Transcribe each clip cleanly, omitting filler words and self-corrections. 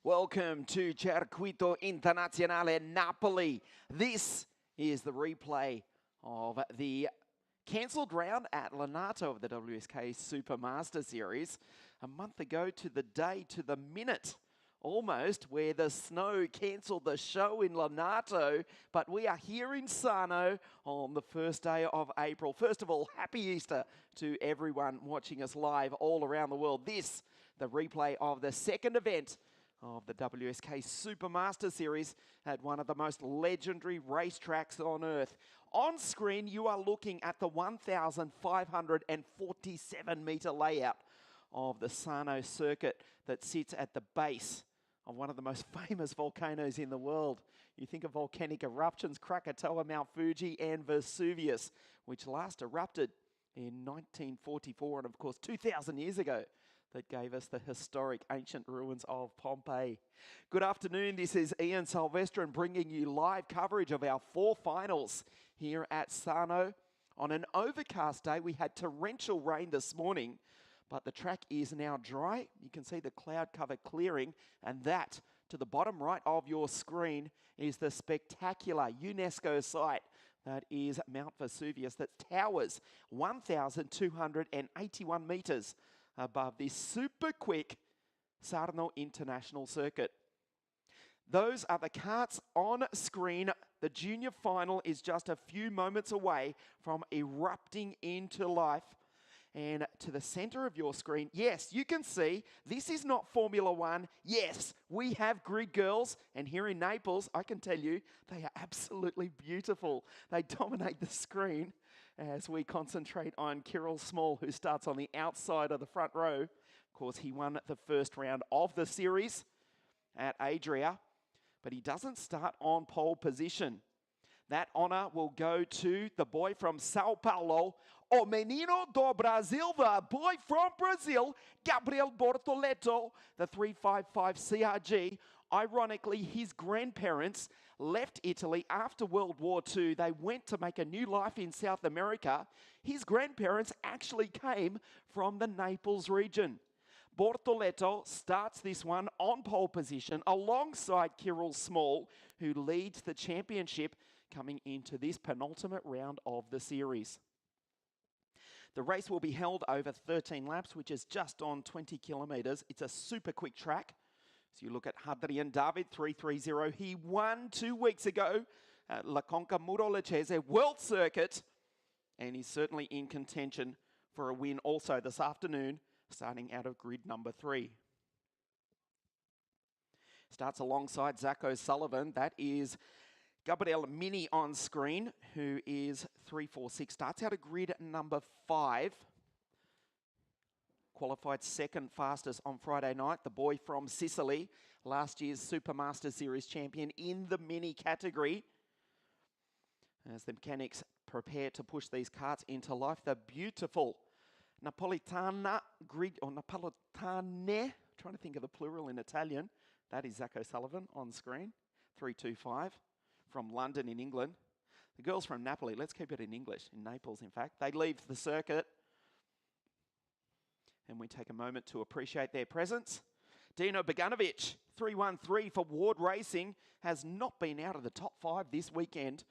Welcome to Circuito Internazionale Napoli. This is the replay of the cancelled round at Lonato of the WSK Supermaster Series a month ago to the day, to the minute, almost, where the snow cancelled the show in Lonato, but we are here in SARNO on the first day of April. First of all, happy Easter to everyone watching us live all around the world. This, the replay of the second event of the WSK Supermaster Series at one of the most legendary racetracks on earth. On screen, you are looking at the 1,547 metre layout of the SARNO circuit that sits at the base of one of the most famous volcanoes in the world. You think of volcanic eruptions, Krakatoa, Mount Fuji and Vesuvius, which last erupted in 1944 and of course 2,000 years ago. That gave us the historic ancient ruins of Pompeii. Good afternoon, this is Ian Silvestrin bringing you live coverage of our four finals here at SARNO. On an overcast day, we had torrential rain this morning, but the track is now dry. You can see the cloud cover clearing, and that, to the bottom right of your screen, is the spectacular UNESCO site that is Mount Vesuvius that towers 1,281 metres above this super quick SARNO International Circuit. Those are the karts on screen. The junior final is just a few moments away from erupting into life. And to the center of your screen, yes, you can see this is not Formula One. Yes, we have grid girls, and here in Naples, I can tell you, they are absolutely beautiful. They dominate the screen as we concentrate on Kirill Small, who starts on the outside of the front row. Of course, he won the first round of the series at Adria, but he doesn't start on pole position. That honor will go to the boy from Sao Paulo, o menino do Brasil, the boy from Brazil, Gabriel Bortoleto, the 355 CRG. Ironically, his grandparents left Italy after World War II. They went to make a new life in South America. His grandparents actually came from the Naples region. Bortoleto starts this one on pole position alongside Kirill Small, who leads the championship coming into this penultimate round of the series. The race will be held over 13 laps, which is just on 20 kilometres. It's a super quick track. So you look at Hadrian David, 330. He won 2 weeks ago at La Conca Muro Lecese World Circuit, and he's certainly in contention for a win also this afternoon, starting out of grid number 3. Starts alongside Zach O'Sullivan. That is Gabriel Mini on screen, who is 346. Starts out of grid number 5. Qualified second fastest on Friday night. The boy from Sicily, last year's Supermaster Series champion in the mini category. As the mechanics prepare to push these karts into life, the beautiful Napolitana grid, or Napolitane, trying to think of the plural in Italian. That is Zach O'Sullivan on screen, 325 from London in England. The girls from Napoli, let's keep it in English, in Naples in fact. They leave the circuit, and we take a moment to appreciate their presence. Dino Beganovic, 313 for Ward Racing, has not been out of the top 5 this weekend.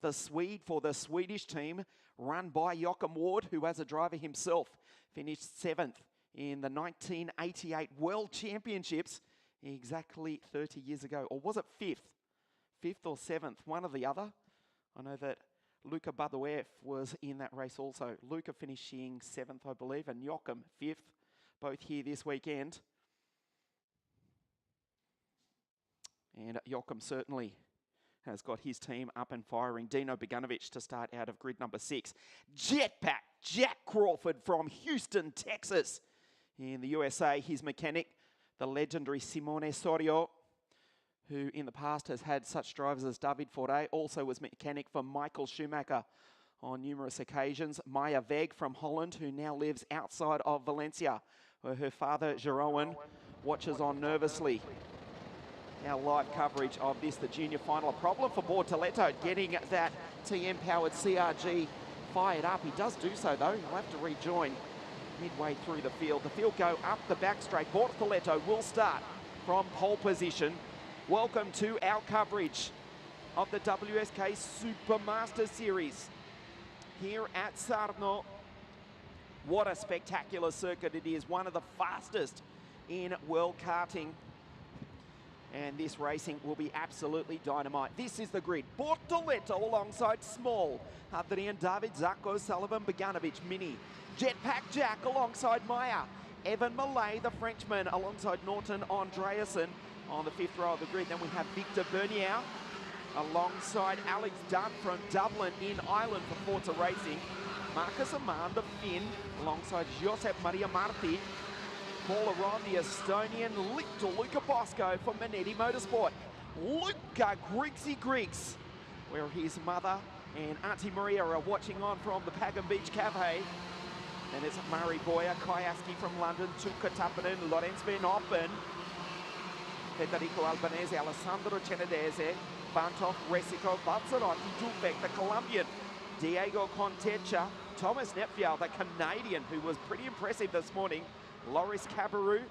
The Swede for the Swedish team, run by Joachim Ward, who as a driver himself finished 7th in the 1988 World Championships exactly 30 years ago. Or was it 5th? 5th or 7th, one or the other. I know that Luka Baduev was in that race also. Luka finishing 7th, I believe, and Joachim 5th, both here this weekend. And Joachim certainly has got his team up and firing. Dino Beganovic to start out of grid number 6. Jetpack Jack Crawford from Houston, Texas in the USA. His mechanic, the legendary Simone Sorio, who in the past has had such drivers as David Foray, also was mechanic for Michael Schumacher on numerous occasions. Maya Weg from Holland, who now lives outside of Valencia, where her father, Jeroen, watches on nervously. Our live coverage of this, the junior final. A problem for Bortoleto getting that TM-powered CRG fired up. He does do so, though. He'll have to rejoin midway through the field. The field go up the back straight. Bortoleto will start from pole position. Welcome to our coverage of the WSK Supermaster Series here at SARNO. What a spectacular circuit it is, one of the fastest in world karting. And this racing will be absolutely dynamite. This is the grid. Bortoleto alongside Small. Adrian David, Zacko, Sullivan, Beganovic, Mini. Jetpack Jack alongside Meyer. Evan Malay, the Frenchman, alongside Norton Andreasen on the fifth row of the grid. Then we have Victor Bernier alongside Alex Dunn from Dublin in Ireland for Forza Racing. Marcus Aman, the Finn, alongside Josep Maria Marti. Paul Aron, the Estonian, Luca Bosco for Manetti Motorsport. Luca Griggs, where his mother and Auntie Maria are watching on from the Pagan Beach Cafe. Then it's Murray Boyer, Kayaski from London, Tuukka Tappinen, Lorenz Van Oppen, Federico Albanese, Alessandro Cenedese, Bantoff, Resico, Balzarotti, Dufek, the Colombian, Diego Contecha, Thomas Nepfiel, the Canadian, who was pretty impressive this morning, Loris Cabarrou,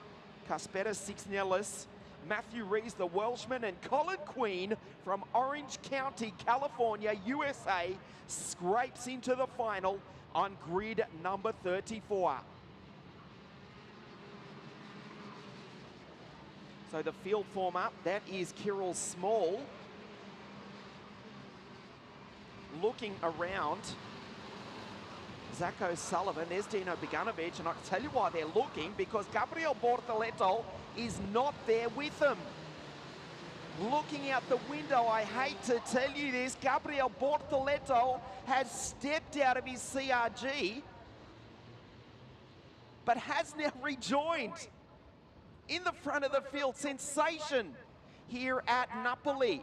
Kasperis Sixnellis, Matthew Rees, the Welshman, and Colin Queen from Orange County, California, USA, scrapes into the final on grid number 34. So the field form up, that is Kirill Small. Looking around, Zacko Sullivan, there's Dino Beganovic, and I can tell you why they're looking, because Gabriel Bortoleto is not there with them. Looking out the window, I hate to tell you this, Gabriel Bortoleto has stepped out of his CRG, but has now rejoined in the front of the field. Sensation here at Napoli.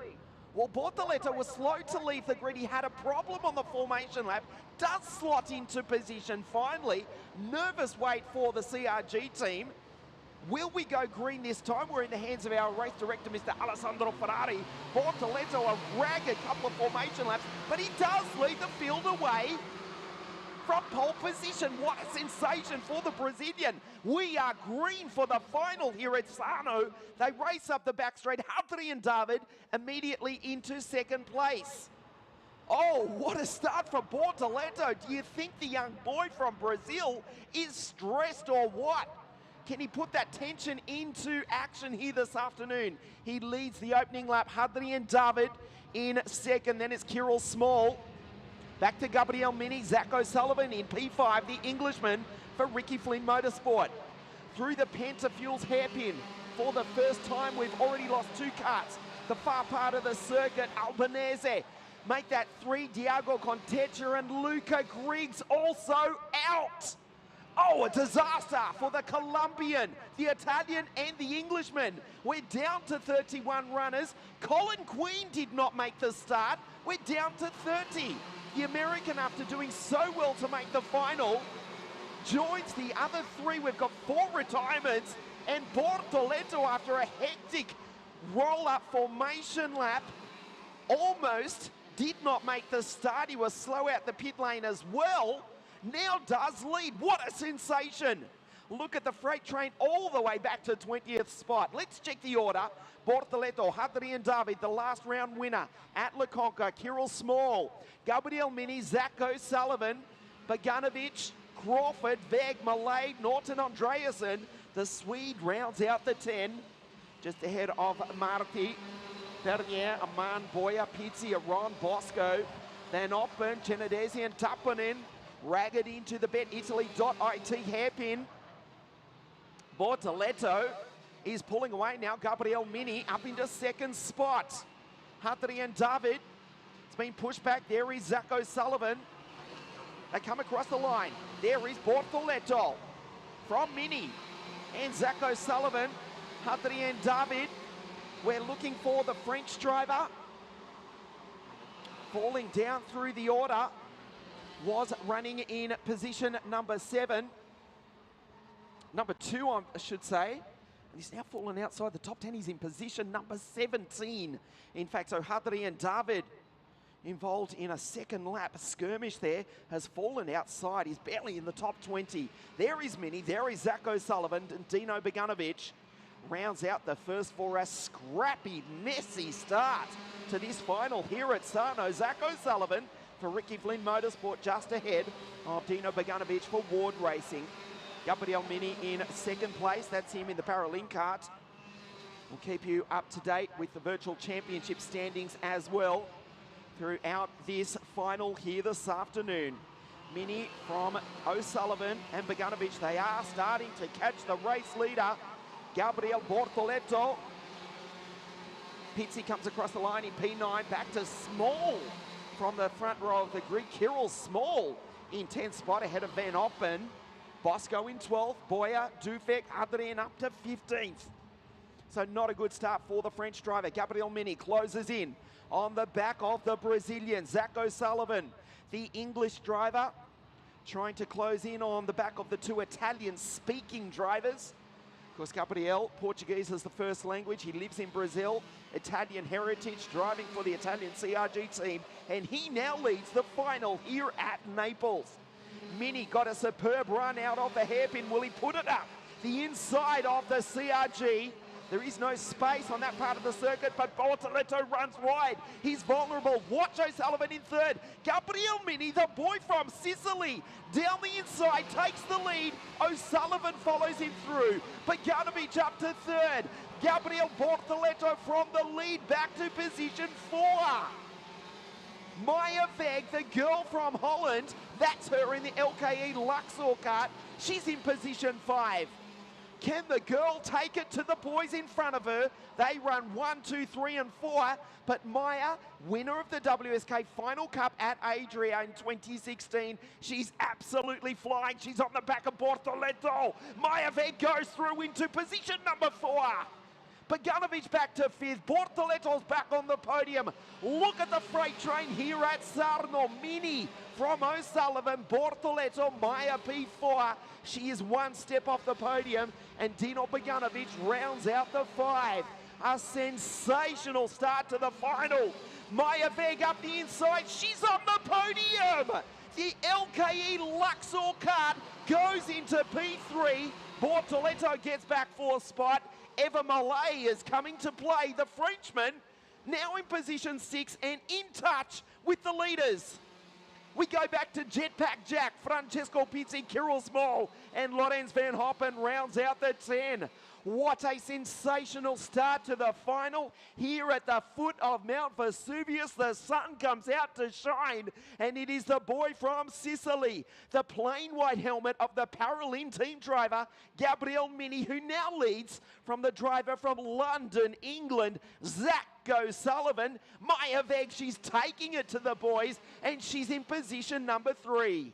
Well, Bortoleto was slow to leave the grid. He had a problem on the formation lap, does slot into position finally. Nervous wait for the CRG team. Will we go green this time? We're in the hands of our race director, Mr. Alessandro Ferrari. Bortoleto, a ragged couple of formation laps, but he does lead the field away from pole position. What a sensation for the Brazilian. We are green for the final here at SARNO. They race up the back straight. Adrian David immediately into second place. Oh, what a start for Bortoleto. Do you think the young boy from Brazil is stressed or what? Can he put that tension into action here this afternoon? He leads the opening lap. Adrian David in second. Then it's Kirill Small. Back to Gabriel Mini, Zacko Sullivan in P5, the Englishman for Ricky Flynn Motorsport. Through the Pentafuels hairpin. For the first time, we've already lost two karts. The far part of the circuit, Albanese. Make that three, Diego Contecha and Luca Griggs also out. Oh, a disaster for the Colombian, the Italian, and the Englishman. We're down to 31 runners. Colin Queen did not make the start. We're down to 30. The American, after doing so well to make the final, joins the other three. We've got 4 retirements, and Bortoleto, after a hectic roll-up formation lap, almost did not make the start. He was slow out the pit lane as well. Now does lead. What a sensation. Look at the freight train all the way back to 20th spot. Let's check the order. Bortoleto, Adrian David, the last round winner at Le Conca. Kirill Small, Gabriel Mini, Zacko Sullivan, Beganovic, Crawford, Veg, Malay, Norton Andreasen. The Swede rounds out the 10. Just ahead of Marti, Bernier, Aman, Boyer, Pizzi, Aron, Bosco, Van Oppen, Cenedesi and Tappinen. Ragged into the Bet Italy.it hairpin. Bortoleto is pulling away now. Gabriel Mini up into second spot. Adrian David, it's been pushed back. There is Zacko Sullivan. They come across the line. There is Bortoleto from Mini and Zacko Sullivan. Adrian David, we're looking for the French driver. Falling down through the order. Was running in position number 7. Number 2, I should say. And he's now fallen outside the top 10. He's in position number 17. In fact, so Adrian David, involved in a second lap skirmish there, has fallen outside. He's barely in the top 20. There is Mini. There is Zacko Sullivan and Dino Beganovic. rounds out the first for a scrappy, messy start to this final here at SARNO. Zach O'Sullivan for Ricky Flynn Motorsport just ahead of Dino Bogdanovic for Ward Racing. Gabriel Mini in second place. That's him in the Paralympic Kart. We'll keep you up to date with the virtual championship standings as well throughout this final here this afternoon. Mini from O'Sullivan and Bogdanovic, they are starting to catch the race leader, Gabriel Bortoleto. Pizzi comes across the line in P9, back to Small from the front row of the grid. Kirill Small in 10th spot ahead of Van Oppen. Bosco in 12th, Boyer, Dufek, Adrien up to 15th. So not a good start for the French driver. Gabriel Mini closes in on the back of the Brazilian, Zach O'Sullivan. The English driver trying to close in on the back of the two Italian-speaking drivers. Of course, Gabriel, Portuguese is the first language. He lives in Brazil, Italian heritage, driving for the Italian CRG team. And he now leads the final here at Naples. Mini got a superb run out of the hairpin. Will he put it up the inside of the CRG? There is no space on that part of the circuit, but Bortoleto runs wide. He's vulnerable. Watch O'Sullivan in third. Gabriel Mini, the boy from Sicily, down the inside, takes the lead. O'Sullivan follows him through. Bogdanovic up to third. Gabriel Bortoleto from the lead back to position 4. Maya Veg, the girl from Holland, that's her in the LKE Luxor kart. She's in position 5. Can the girl take it to the boys in front of her? They run 1, 2, 3, and 4. But Maya, winner of the WSK Final Cup at Adria in 2016, she's absolutely flying. She's on the back of Bortoleto. Maya Veg goes through into position number 4. Bogdanovic back to 5th. Bortoleto's back on the podium. Look at the freight train here at SARNO. Mini from O'Sullivan. Bortoleto, Maya P4. She is one step off the podium. And Dino Bogdanovic rounds out the 5. A sensational start to the final. Maya Veg up the inside. She's on the podium. The LKE Luxor kart goes into P3. Bortoleto gets back 4th spot. Eva Malay is coming to play. The Frenchman now in position 6 and in touch with the leaders. We go back to Jetpack Jack, Francesco Pizzi, Kirill Small, and Lorenz Van Hoppen rounds out the 10. What a sensational start to the final here at the foot of Mount Vesuvius. The sun comes out to shine, and it is the boy from Sicily, the plain white helmet of the Paralympic team driver, Gabriel Mini, who now leads from the driver from London, England, Zach O'Sullivan. Maya Veg, she's taking it to the boys, and she's in position number 3.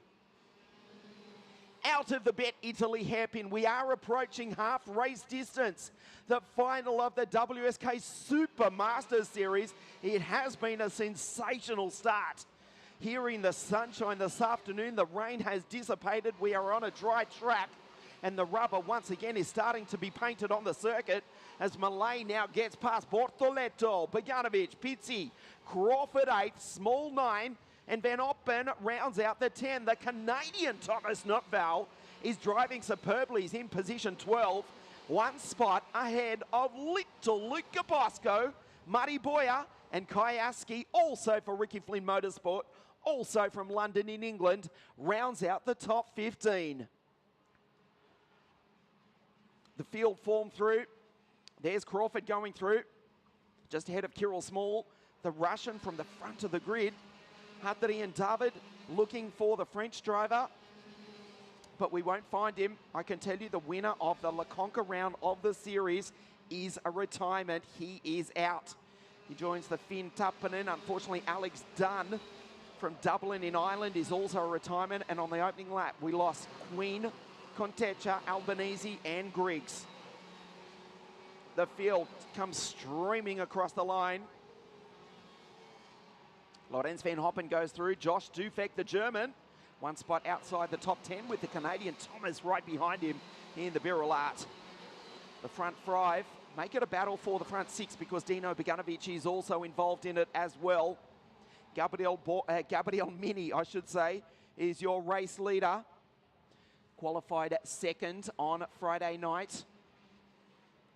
Out of the Bet Italy hairpin, we are approaching half race distance. The final of the WSK Super Masters Series. It has been a sensational start. Here in the sunshine this afternoon, the rain has dissipated. We are on a dry track, and the rubber once again is starting to be painted on the circuit as Malay now gets past Bortoleto, Bogdanovic, Pizzi, Crawford 8th, Small 9, and Van Oppen rounds out the 10. The Canadian Thomas Notval is driving superbly. He's in position 12. One spot ahead of little Luca Bosco, Muddy Boyer, and Kyaski, also for Ricky Flynn Motorsport, also from London in England, rounds out the top 15. The field formed through. There's Crawford going through, just ahead of Kirill Small, the Russian from the front of the grid. Adrien David looking for the French driver, but we won't find him. I can tell you the winner of the La Conca round of the series is a retirement. He is out. He joins the Finn Tappanen. Unfortunately, Alex Dunn from Dublin in Ireland is also a retirement. And on the opening lap, we lost Queen, Contecha, Albanese, and Griggs. The field comes streaming across the line. Lorenz Van Hoppen goes through. Josh Dufek, the German, one spot outside the top 10 with the Canadian Thomas right behind him in the Birulat. The front 5, make it a battle for the front 6 because Dino Bogdanovic is also involved in it as well. Gabriel Mini, I should say, is your race leader. Qualified second on Friday night.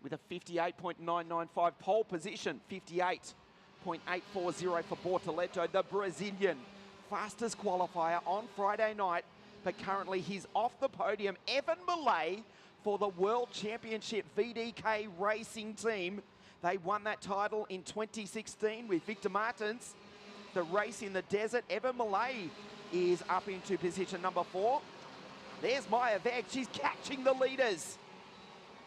with a 58.995 pole position, 58.840 for Bortoleto, the Brazilian. Fastest qualifier on Friday night, but currently he's off the podium. Evan Millay for the World Championship VDK Racing Team. They won that title in 2016 with Victor Martins. The race in the desert, Evan Millay is up into position number 4. There's Maya Veg, she's catching the leaders.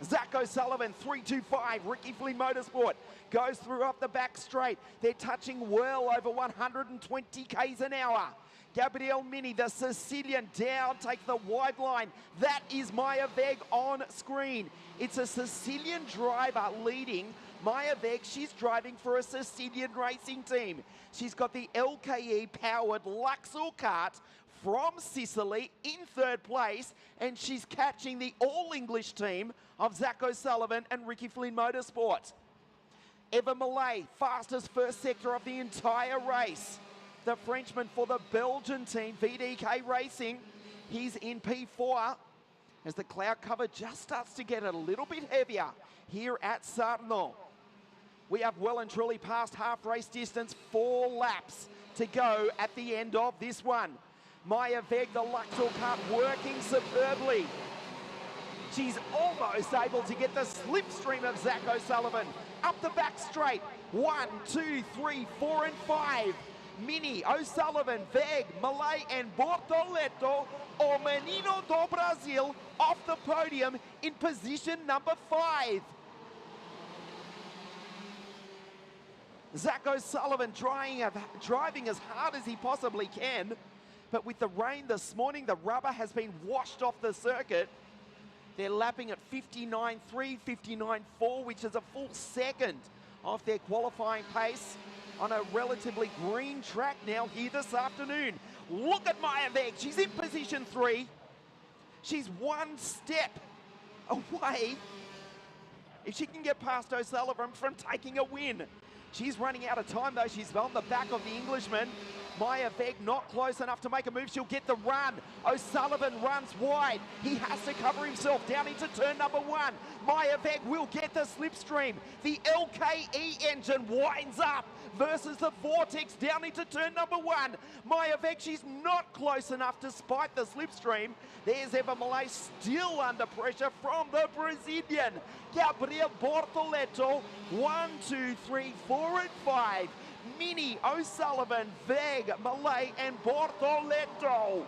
Zach O'Sullivan, 325, Ricky Flynn Motorsport goes through up the back straight. They're touching well over 120 k's an hour. Gabriel Mini, the Sicilian, down, take the wide line. That is Maya Veg on screen. It's a Sicilian driver leading. Maya Veg, she's driving for a Sicilian racing team. She's got the LKE-powered Luxor Kart from Sicily in 3rd place, and she's catching the all-English team of Zach O'Sullivan and Ricky Flynn Motorsport. Evan Millay, fastest first sector of the entire race. The Frenchman for the Belgian team, VDK Racing. He's in P4 as the cloud cover just starts to get a little bit heavier here at SARNO. We have well and truly passed half race distance, 4 laps to go at the end of this one. Maya Veg, the Luxor Kart, working superbly. She's almost able to get the slipstream of Zach O'Sullivan. Up the back straight, 1, 2, 3, 4, and 5. Mini, O'Sullivan, Veg, Millay, and Bortoleto, o Menino do Brasil, off the podium in position number 5. Zach O'Sullivan driving as hard as he possibly can, but with the rain this morning, the rubber has been washed off the circuit. They're lapping at 59.3, 59.4, which is a full second off their qualifying pace on a relatively green track now here this afternoon. Look at Maya Veg, she's in position 3. She's 1 step away, if she can get past O'Sullivan, from taking a win. She's running out of time though, she's on the back of the Englishman. Maya Veg not close enough to make a move, she'll get the run. O'Sullivan runs wide, he has to cover himself down into turn number 1. Maya Veg will get the slipstream. The LKE engine winds up versus the Vortex down into turn number 1. Maya Veg, she's not close enough to spike the slipstream. There's Evan Millay still under pressure from the Brazilian. Gabriel Bortoleto, 1, 2, 3, 4, and 5. Mini, O'Sullivan, Veg, Millay, and Bortoleto.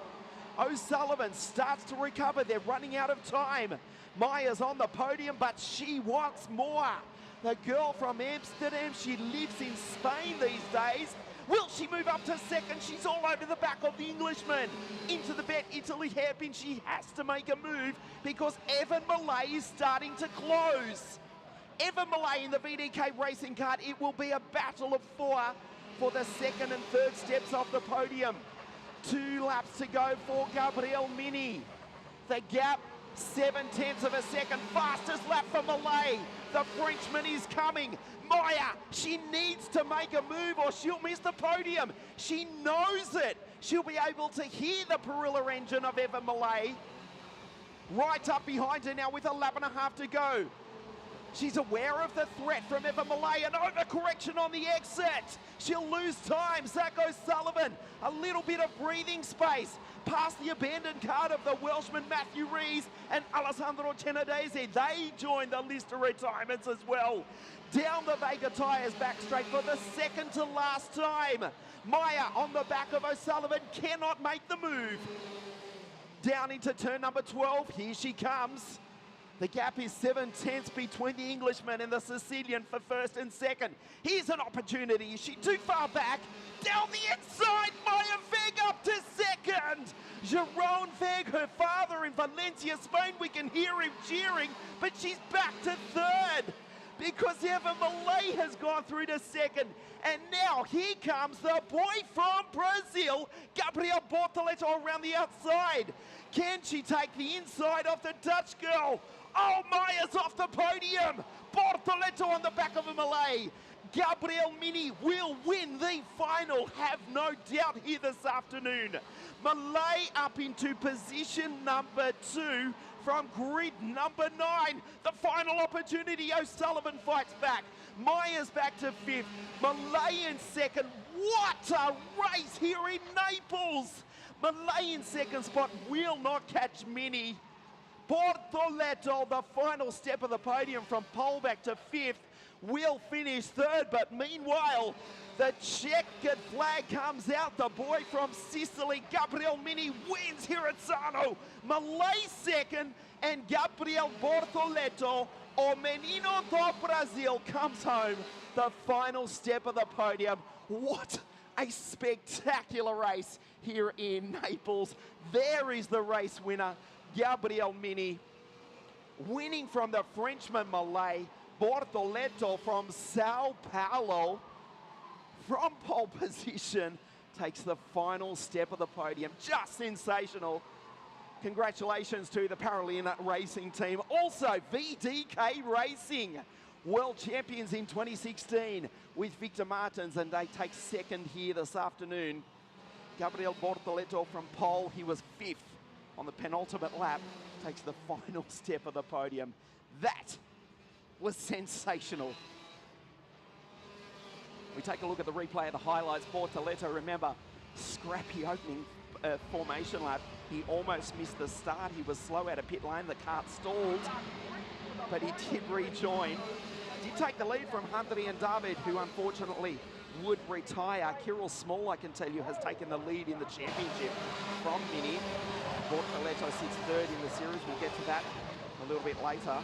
O'Sullivan starts to recover. They're running out of time. Maya's on the podium, but she wants more. The girl from Amsterdam, she lives in Spain these days. Will she move up to second? She's all over the back of the Englishman. Into the Bet Italy hairpin, she has to make a move because Evan Millay is starting to close. Evan Millay in the VDK racing kart, it will be a battle of 4 for the 2nd and 3rd steps off the podium. 2 laps to go for Gabriel Mini. The gap, 0.7 of a second, fastest lap for Millay. The Frenchman is coming. Maya, she needs to make a move or she'll miss the podium. She knows it. She'll be able to hear the Perilla engine of Evan Millay. Right up behind her now with a lap and a half to go. She's aware of the threat from Evan Millay, an overcorrection on the exit. She'll lose time. Zach O'Sullivan, a little bit of breathing space. Past the abandoned cart of the Welshman Matthew Rees and Alessandro Cenadese. They join the list of retirements as well. Down the Vega tyres back straight for the 2nd to last time. Maya on the back of O'Sullivan cannot make the move. Down into turn number 12. Here she comes. The gap is 0.7 between the Englishman and the Sicilian for 1st and 2nd. Here's an opportunity. Is she too far back? Down the inside, Maya Veg up to 2nd. Jerome Veg, her father in Valencia, Spain. We can hear him cheering, but she's back to 3rd because Evan Millay has gone through to 2nd. And now here comes the boy from Brazil, Gabriel Bortoleto, around the outside. Can she take the inside of the Dutch girl? Oh, Maya's off the podium. Bortoleto on the back of a Millay. Gabriel Mini will win the final, have no doubt here this afternoon. Millay up into position number 2. from grid number 9. The final opportunity, O'Sullivan fights back. Myers back to 5th, Malay in 2nd. What a race here in Naples! Malay in 2nd spot will not catch Mini. Bortoleto, the final step of the podium from pole back to 5th, will finish 3rd, but meanwhile, the checkered flag comes out. The boy from Sicily, Gabriel Mini, wins here at SARNO. Malay 2nd, and Gabriel Bortoleto, o Menino do Brasil, comes home. The final step of the podium. What a spectacular race here in Naples. There is the race winner, Gabriel Mini, winning from the Frenchman Malay. Bortoleto from Sao Paulo, from pole position, takes the final step of the podium. Just sensational. Congratulations to the Paralympic racing team. Also, VDK Racing, world champions in 2016 with Victor Martins, and they take 2nd here this afternoon. Gabriel Bortoleto from pole, he was 5th on the penultimate lap, takes the final step of the podium. That was sensational. We take a look at the replay of the highlights. Bortoleto, remember, scrappy opening formation lap. He almost missed the start. He was slow out of pit lane. The kart stalled, but he did rejoin. Did take the lead from Huntley and David, who unfortunately would retire. Kirill Small, I can tell you, has taken the lead in the championship from Mini. Bortoleto sits 3rd in the series. We'll get to that a little bit later.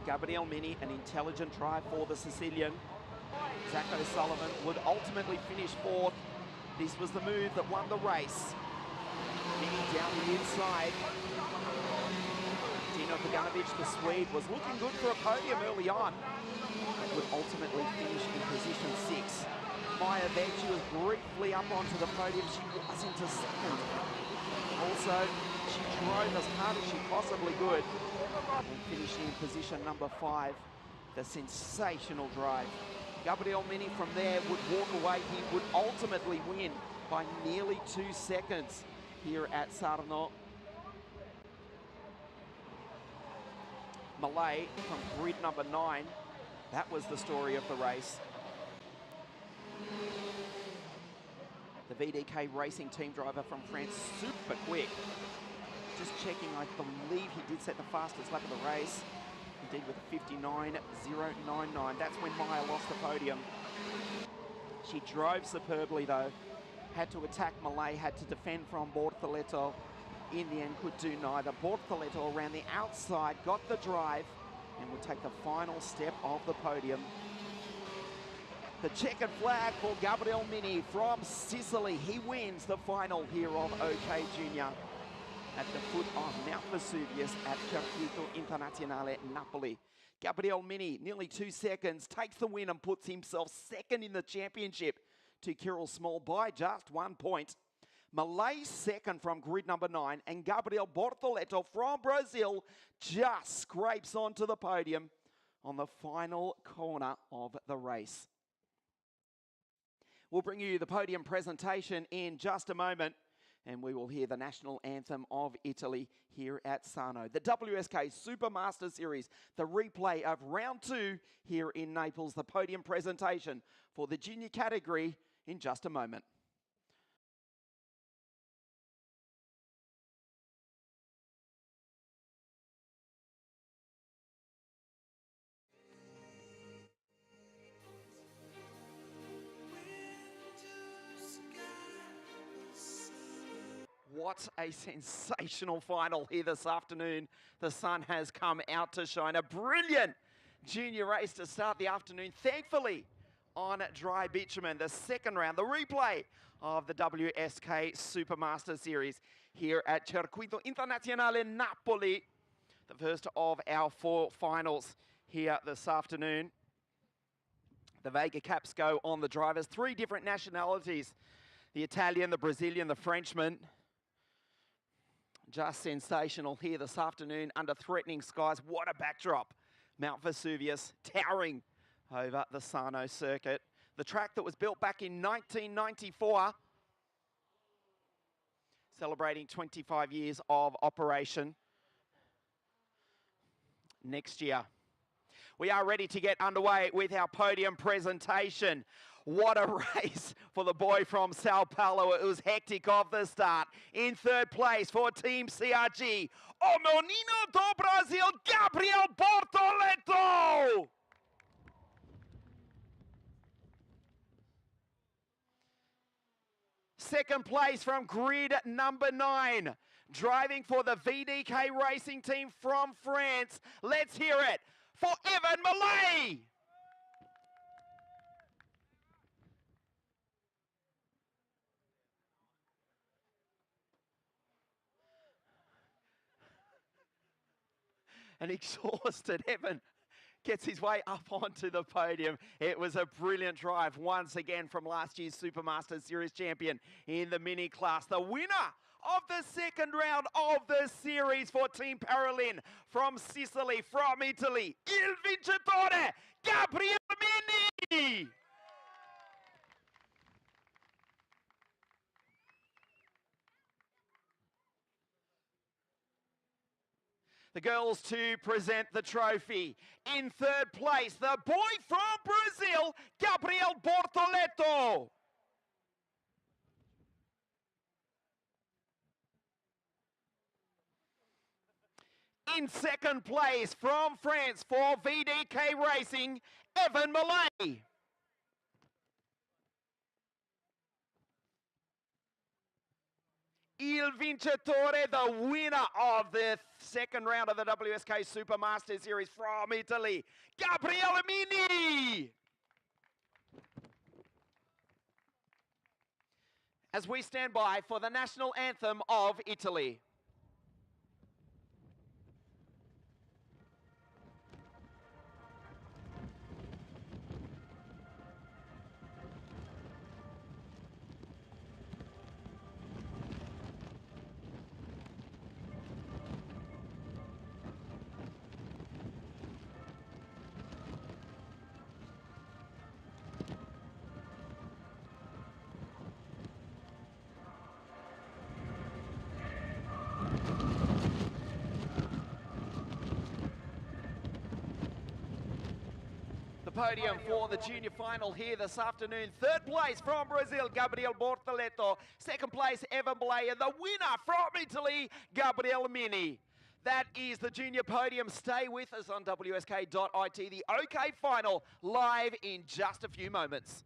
Gabriel Mini, an intelligent drive for the Sicilian. Zach O'Sullivan would ultimately finish 4th. This was the move that won the race. Mini down the inside. Dino Paganovic, the Swede, was looking good for a podium early on, but would ultimately finish in position 6. Maya there, she was briefly up onto the podium. She was into 2nd. Also, she drove as hard as she possibly could, and finishing in position number 5. The sensational drive. Gabriel Mini from there would walk away. He would ultimately win by nearly 2 seconds here at SARNO. Malay from grid number 9. That was the story of the race. The VDK Racing team driver from France, super quick. Just checking, I believe he did set the fastest lap of the race. Indeed, with a 59.099. That's when Maya lost the podium. She drove superbly though. Had to attack Malay, had to defend from Bortoleto. In the end, could do neither. Bortoleto around the outside, got the drive, and would take the final step of the podium. The checkered flag for Gabriel Mini from Sicily. He wins the final here of OK Junior at the foot of Mount Vesuvius at Circuito Internazionale Napoli. Gabriel Mini, nearly 2 seconds, takes the win and puts himself 2nd in the championship to Kirill Small by just 1 point. Malay 2nd from grid number 9, and Gabriel Bortoleto from Brazil just scrapes onto the podium on the final corner of the race. We'll bring you the podium presentation in just a moment, and we will hear the national anthem of Italy here at SARNO. The WSK Supermaster Series, the replay of round 2 here in Naples, the podium presentation for the junior category in just a moment. What a sensational final here this afternoon. The sun has come out to shine. A brilliant junior race to start the afternoon, thankfully on dry bitumen. The 2nd round, the replay of the WSK Supermaster Series here at Circuito Internazionale Napoli. The first of our 4 finals here this afternoon. The Vega caps go on the drivers. 3 different nationalities: the Italian, the Brazilian, the Frenchman. Just sensational here this afternoon under threatening skies. What a backdrop. Mount Vesuvius towering over the SARNO circuit. The track that was built back in 1994. celebrating 25 years of operation next year. We are ready to get underway with our podium presentation. What a race for the boy from Sao Paulo. It was hectic off the start. In third place for Team CRG, O Menino do Brasil, Gabriel Bortoleto. Second place from grid number 9. Driving for the VDK Racing Team from France. Let's hear it for Evan Malay. An exhausted Evan gets his way up onto the podium. It was a brilliant drive once again from last year's Supermaster Series champion in the mini class. The winner of the second round of the series for Team Paralin from Sicily, from Italy, Il Vincitore, Gabriel Mini. The girls to present the trophy. In third place, the boy from Brazil, Gabriel Bortoleto. In second place from France for VDK Racing, Evan Malay. Il Vincitore, the winner of the second round of the WSK Supermaster Series from Italy, Gabriele Mini. As we stand by for the national anthem of Italy. Podium for the junior final here this afternoon. Third place from Brazil, Gabriel Bortoleto. Second place, Evan Malay. And the winner from Italy, Gabriele Mini. That is the junior podium. Stay with us on WSK.it. The OK final live in just a few moments.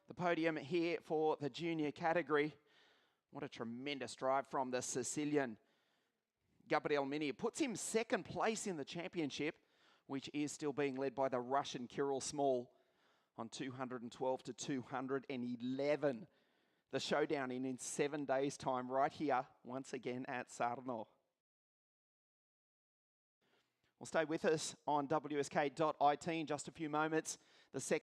The podium here for the junior category. What a tremendous drive from the Sicilian Gabriele Mini. It puts him second place in the championship, which is still being led by the Russian Kirill Small on 212 to 211. The showdown in 7 days' time right here, once again at SARNO. Well, stay with us on WSK.it in just a few moments. The second